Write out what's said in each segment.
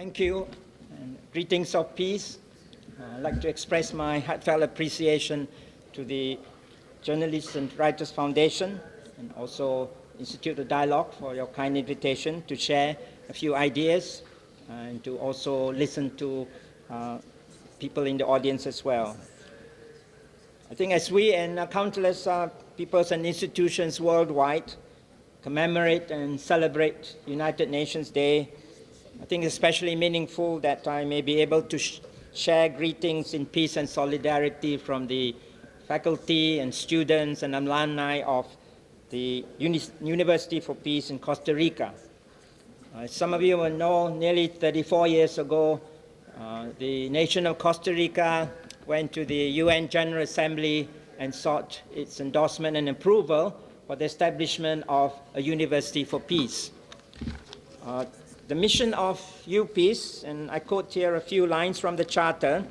Thank you, and greetings of peace. I'd like to express my heartfelt appreciation to the Journalists and Writers Foundation and also Institute of Dialogue for your kind invitation to share a few ideas and to also listen to people in the audience as well. I think as we and countless peoples and institutions worldwide commemorate and celebrate United Nations Day, I think it's especially meaningful that I may be able to share greetings in peace and solidarity from the faculty and students and alumni of the University for Peace in Costa Rica. As some of you will know, nearly 34 years ago, the nation of Costa Rica went to the UN General Assembly and sought its endorsement and approval for the establishment of a University for Peace. The mission of UPeace, and I quote here a few lines from the charter,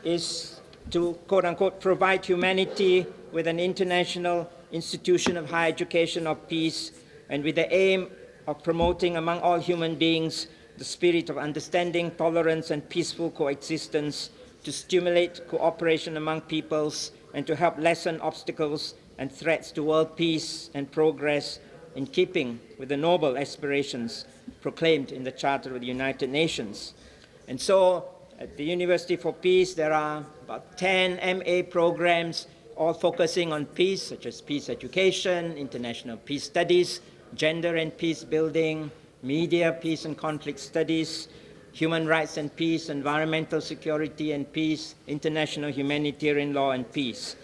is to, quote-unquote, provide humanity with an international institution of higher education of peace and with the aim of promoting among all human beings the spirit of understanding, tolerance, and peaceful coexistence, to stimulate cooperation among peoples and to help lessen obstacles and threats to world peace and progress in keeping with the noble aspirations proclaimed in the Charter of the United Nations. And so at the University for Peace, there are about 10 MA programs, all focusing on peace, such as peace education, international peace studies, gender and peace building, media, peace and conflict studies, human rights and peace, environmental security and peace, international humanitarian law and peace.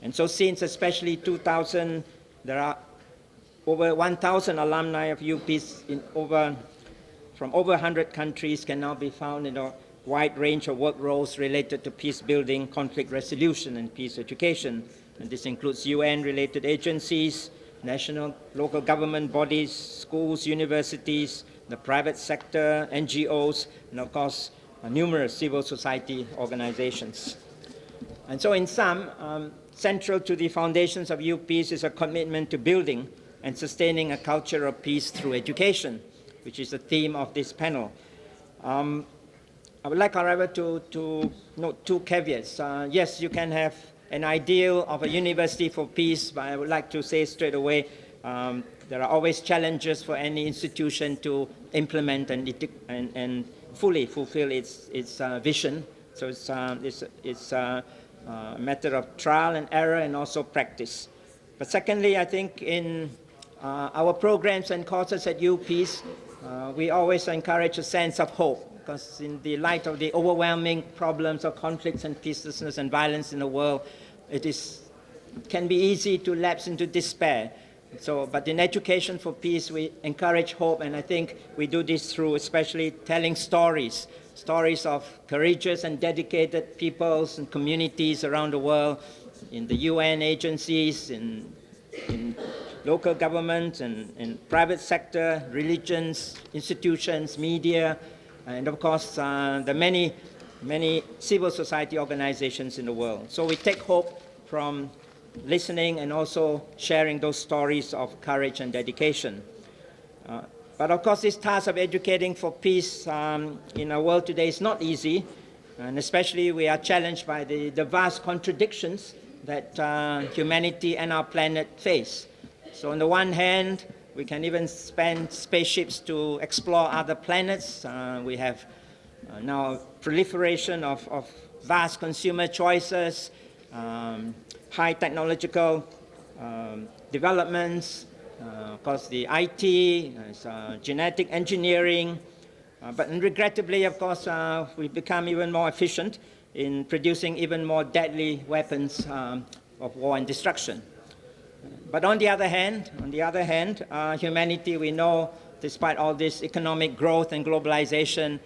And so since especially 2000, there are over 1,000 alumni of UPeace from over 100 countries can now be found in a wide range of work roles related to peace building, conflict resolution, and peace education. And this includes UN-related agencies, national, local government bodies, schools, universities, the private sector, NGOs, and of course, numerous civil society organizations. And so in sum, central to the foundations of UPeace is a commitment to building and sustaining a culture of peace through education, which is the theme of this panel. I would like, however, to note two caveats. Yes, you can have an ideal of a university for peace, but I would like to say straight away, there are always challenges for any institution to implement and fully fulfill its vision. So it's a matter of trial and error and also practice. But secondly, I think in our programs and courses at UPeace, we always encourage a sense of hope, because in the light of the overwhelming problems of conflicts and peacelessness and violence in the world, it can be easy to lapse into despair. So, but in Education for Peace, we encourage hope, and I think we do this through especially telling stories of courageous and dedicated peoples and communities around the world, in the UN agencies, in local government, and in private sector, religions, institutions, media, and of course the many civil society organizations in the world. So we take hope from listening and also sharing those stories of courage and dedication. But of course, this task of educating for peace in our world today is not easy, and especially we are challenged by the vast contradictions that humanity and our planet face. So on the one hand, we can even spend spaceships to explore other planets. We have now proliferation of vast consumer choices, high technological developments, of course the IT, genetic engineering, but regrettably, of course, we've become even more efficient in producing even more deadly weapons of war and destruction. But on the other hand, humanity, we know, despite all this economic growth and globalization,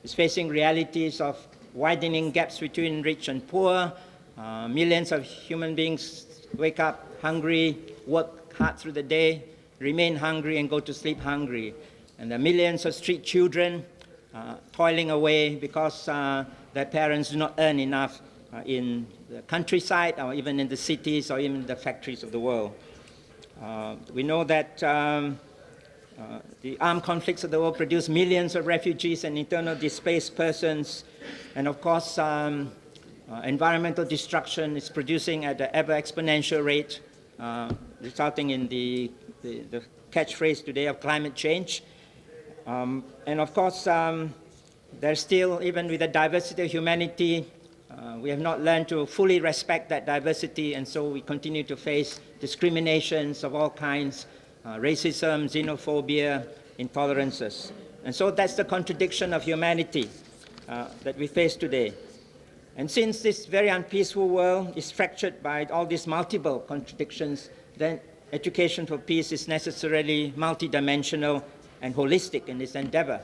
is facing realities of widening gaps between rich and poor. Millions of human beings wake up hungry, work hard through the day, remain hungry, and go to sleep hungry. And there are millions of street children toiling away because their parents do not earn enough in the countryside or even in the cities or even the factories of the world. We know that The armed conflicts of the world produce millions of refugees and internal displaced persons. And of course, environmental destruction is producing at an ever exponential rate, resulting in the catchphrase today of climate change. And of course, there's still, even with the diversity of humanity, we have not learned to fully respect that diversity, and so we continue to face discriminations of all kinds, racism, xenophobia, intolerances. And so that's the contradiction of humanity that we face today. And since this very unpeaceful world is fractured by all these multiple contradictions, then education for peace is necessarily multidimensional and holistic in its endeavor.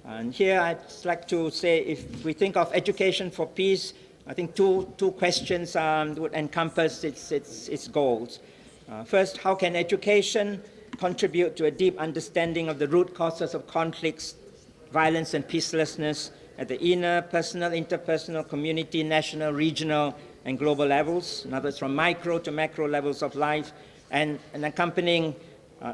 And here I'd like to say, if we think of education for peace, I think two questions would encompass its goals. First, how can education contribute to a deep understanding of the root causes of conflicts, violence, and peacelessness at the inner, personal, interpersonal, community, national, regional, and global levels, in other words, from micro to macro levels of life, and an accompanying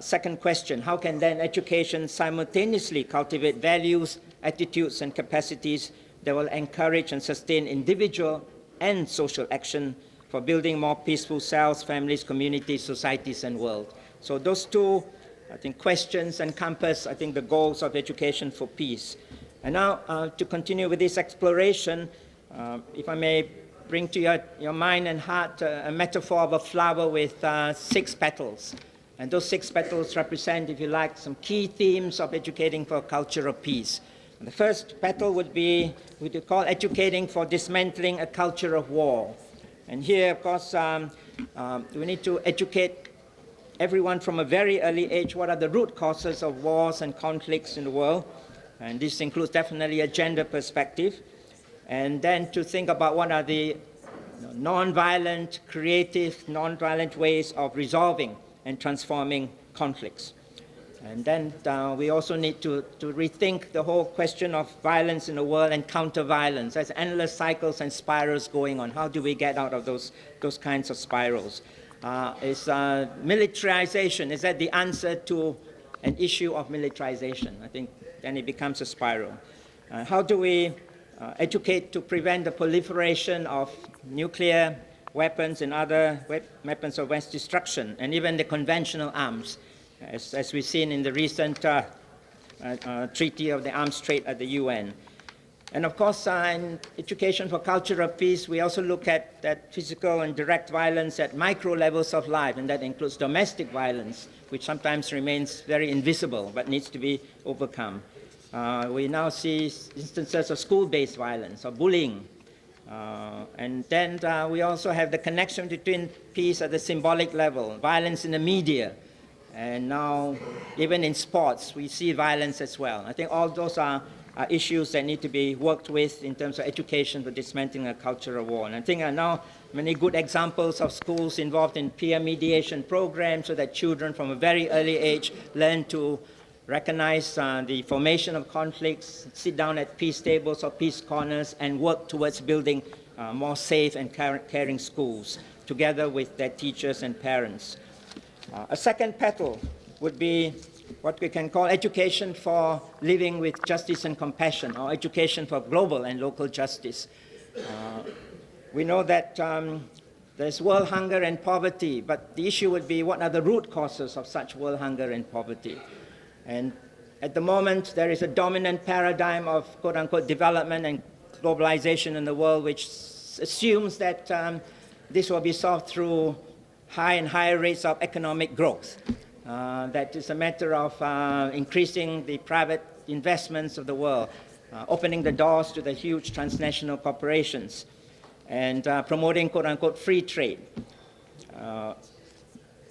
second question, how can then education simultaneously cultivate values, attitudes, and capacities that will encourage and sustain individual and social action for building more peaceful selves, families, communities, societies, and world? So those two, I think, questions encompass, I think, the goals of education for peace. And now, to continue with this exploration, if I may bring to your mind and heart a metaphor of a flower with 6 petals. And those 6 petals represent, if you like, some key themes of educating for a culture of peace. And the first petal would be, we could call educating for dismantling a culture of war. And here, of course, we need to educate everyone from a very early age what are the root causes of wars and conflicts in the world. And this includes definitely a gender perspective. And then to think about what are the non-violent, creative, non-violent ways of resolving and transforming conflicts. And then we also need to rethink the whole question of violence in the world and counter-violence. There's endless cycles and spirals going on. How do we get out of those kinds of spirals? Is militarization, is that the answer to an issue of militarization? I think then it becomes a spiral. How do we educate to prevent the proliferation of nuclear weapons and other weapons of mass destruction, and even the conventional arms, as we've seen in the recent Treaty of the Arms Trade at the UN. And of course, in education for culture of peace, we also look at that physical and direct violence at micro levels of life, and that includes domestic violence, which sometimes remains very invisible but needs to be overcome. We now see instances of school-based violence or bullying. And then we also have the connection between peace at the symbolic level, violence in the media, and now even in sports we see violence as well. I think all those are issues that need to be worked with in terms of education for dismantling a culture of war. And I think now many good examples of schools involved in peer mediation programs so that children from a very early age learn to recognize the formation of conflicts, sit down at peace tables or peace corners, and work towards building more safe and caring schools together with their teachers and parents. A second petal would be what we can call education for living with justice and compassion, or education for global and local justice. We know that there's world hunger and poverty, but the issue would be what are the root causes of such world hunger and poverty? And at the moment, there is a dominant paradigm of quote-unquote development and globalization in the world, which assumes that this will be solved through high and higher rates of economic growth. That is a matter of increasing the private investments of the world, opening the doors to the huge transnational corporations, and promoting quote-unquote free trade.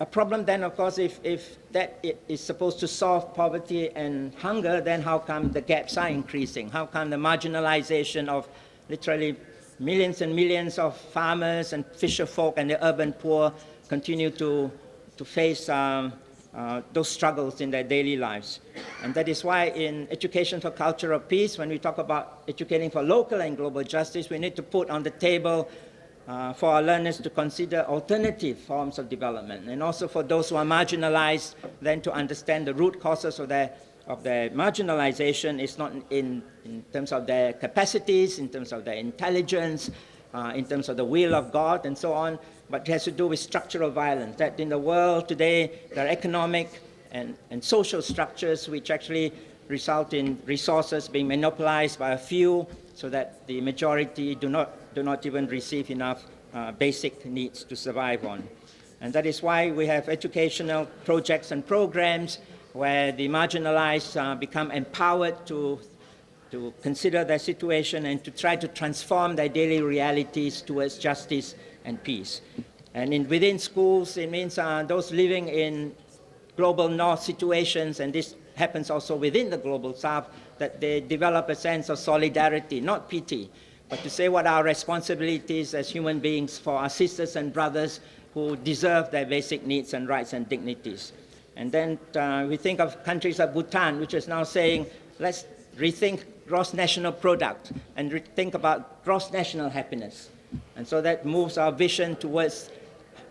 A problem then, of course, if that is supposed to solve poverty and hunger, then how come the gaps are increasing? How come the marginalization of literally millions and millions of farmers and fisher folk and the urban poor continue to face those struggles in their daily lives? And that is why in education for culture of peace, when we talk about educating for local and global justice, we need to put on the table for our learners to consider alternative forms of development, and also for those who are marginalized, then to understand the root causes of their marginalization is not in terms of their capacities, in terms of their intelligence, in terms of the will of God, and so on, but it has to do with structural violence, that in the world today there are economic and social structures which actually result in resources being monopolized by a few so that the majority do not even receive enough basic needs to survive on. And that is why we have educational projects and programs where the marginalized become empowered to consider their situation and to try to transform their daily realities towards justice and peace. And within schools, it means those living in global north situations, and this happens also within the global south, that they develop a sense of solidarity, not pity, but to say what our responsibilities as human beings for our sisters and brothers who deserve their basic needs and rights and dignities. And then we think of countries like Bhutan, which is now saying, let's rethink gross national product and think about gross national happiness. And so that moves our vision towards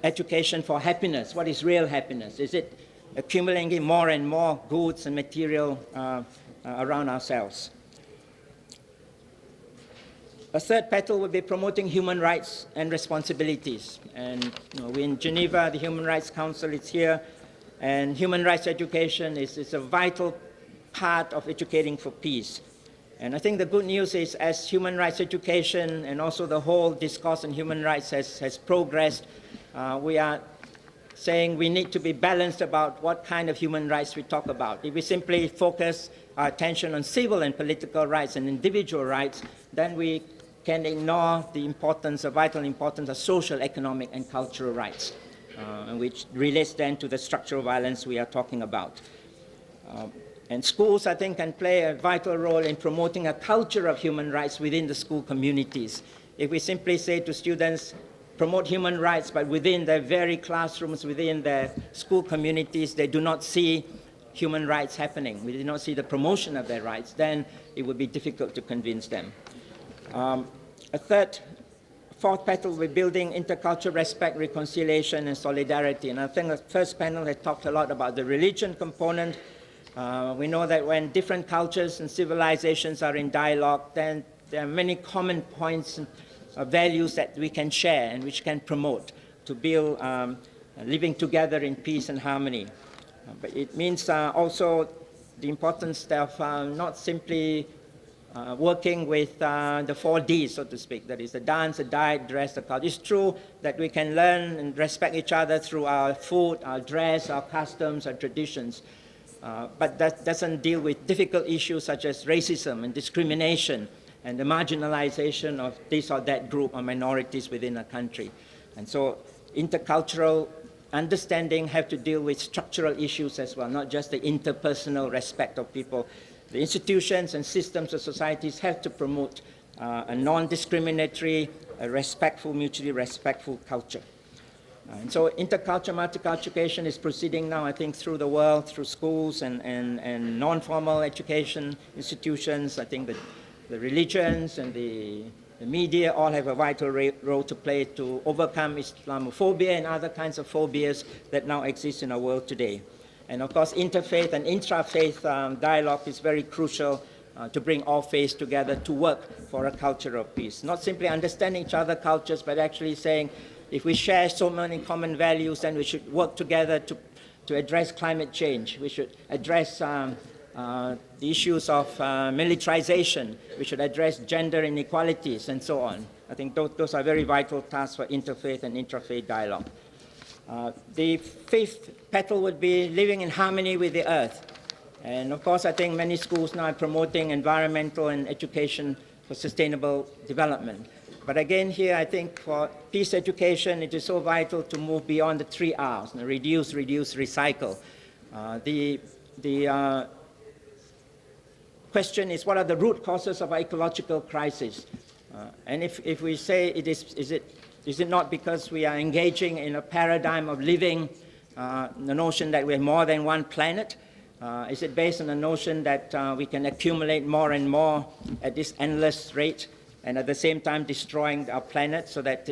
education for happiness. What is real happiness? Is it accumulating more and more goods and material around ourselves? A third petal would be promoting human rights and responsibilities. And we in Geneva, the Human Rights Council is here, and human rights education is a vital part of educating for peace. And I think the good news is, as human rights education and also the whole discourse on human rights has progressed, we are saying we need to be balanced about what kind of human rights we talk about. If we simply focus our attention on civil and political rights and individual rights, then we can ignore the importance, the vital importance of social, economic, and cultural rights, which relates then to the structural violence we are talking about. And schools, I think, can play a vital role in promoting a culture of human rights within the school communities. If we simply say to students, promote human rights, but within their very classrooms, within their school communities, they do not see human rights happening, we do not see the promotion of their rights, then it would be difficult to convince them. Fourth petal will be building intercultural respect, reconciliation, and solidarity. And I think the first panel had talked a lot about the religion component. We know that when different cultures and civilizations are in dialogue, then there are many common points and values that we can share and which can promote to build living together in peace and harmony. But it means also the importance of not simply working with the 4 Ds, so to speak. That is the dance, the diet, dress, the culture. It's true that we can learn and respect each other through our food, our dress, our customs, our traditions. But that doesn't deal with difficult issues such as racism and discrimination and the marginalization of this or that group or minorities within a country. And so intercultural understanding have to deal with structural issues as well, not just the interpersonal respect of people. The institutions and systems of societies have to promote a non-discriminatory, respectful, mutually respectful culture. And so intercultural, multicultural education is proceeding now, I think, through the world, through schools and non-formal education institutions. I think that the religions and the media all have a vital role to play to overcome Islamophobia and other kinds of phobias that now exist in our world today. And of course, interfaith and intra-faith dialogue is very crucial to bring all faiths together to work for a culture of peace. Not simply understanding each other's cultures, but actually saying, if we share so many common values, then we should work together to address climate change. We should address the issues of militarization. We should address gender inequalities and so on. I think those are very vital tasks for interfaith and intrafaith dialogue. The fifth petal would be living in harmony with the earth. And of course, I think many schools now are promoting environmental and education for sustainable development. But again, here, I think for peace education, it is so vital to move beyond the 3 R's, reduce, recycle. The question is, what are the root causes of our ecological crisis? And if we say is it not because we are engaging in a paradigm of living, the notion that we have more than one planet? Is it based on the notion that we can accumulate more and more at this endless rate? and at the same time destroying our planet so that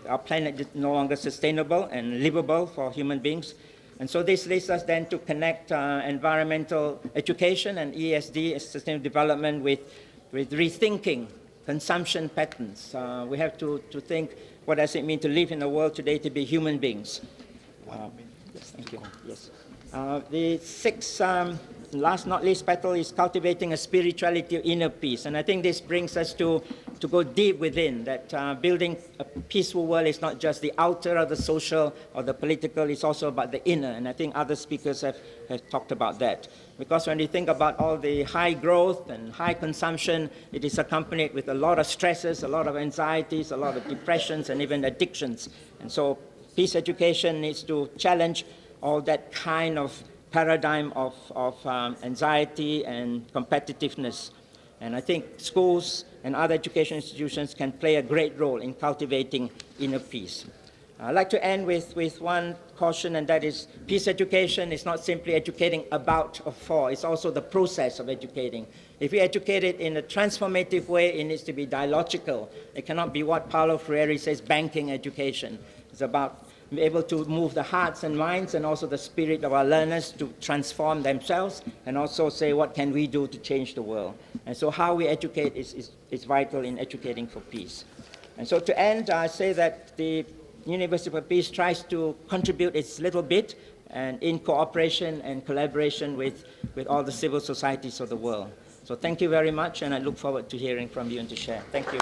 our planet is no longer sustainable and livable for human beings. And so this leads us then to connect environmental education and ESD, sustainable development, with rethinking consumption patterns. We have to think, what does it mean to live in a world today to be human beings? Yes, thank you. Yes. The sixth, last not least petal is cultivating a spirituality of inner peace. And I think this brings us to go deep within, that building a peaceful world is not just the outer or the social or the political, it's also about the inner. And I think other speakers have talked about that. Because when you think about all the high growth and high consumption, it is accompanied with a lot of stresses, a lot of anxieties, a lot of depressions, and even addictions. And so peace education needs to challenge all that kind of paradigm of anxiety and competitiveness. And I think schools and other education institutions can play a great role in cultivating inner peace. I'd like to end with one caution, and that is peace education is not simply educating about or for, it's also the process of educating. If we educate it in a transformative way, it needs to be dialogical. It cannot be what Paulo Freire says, banking education. It's about being able to move the hearts and minds and also the spirit of our learners to transform themselves, and also say, what can we do to change the world? And so how we educate is vital in educating for peace. And so to end, I say that the University for Peace tries to contribute its little bit, and in cooperation and collaboration with all the civil societies of the world. So thank you very much, and I look forward to hearing from you and to share. Thank you.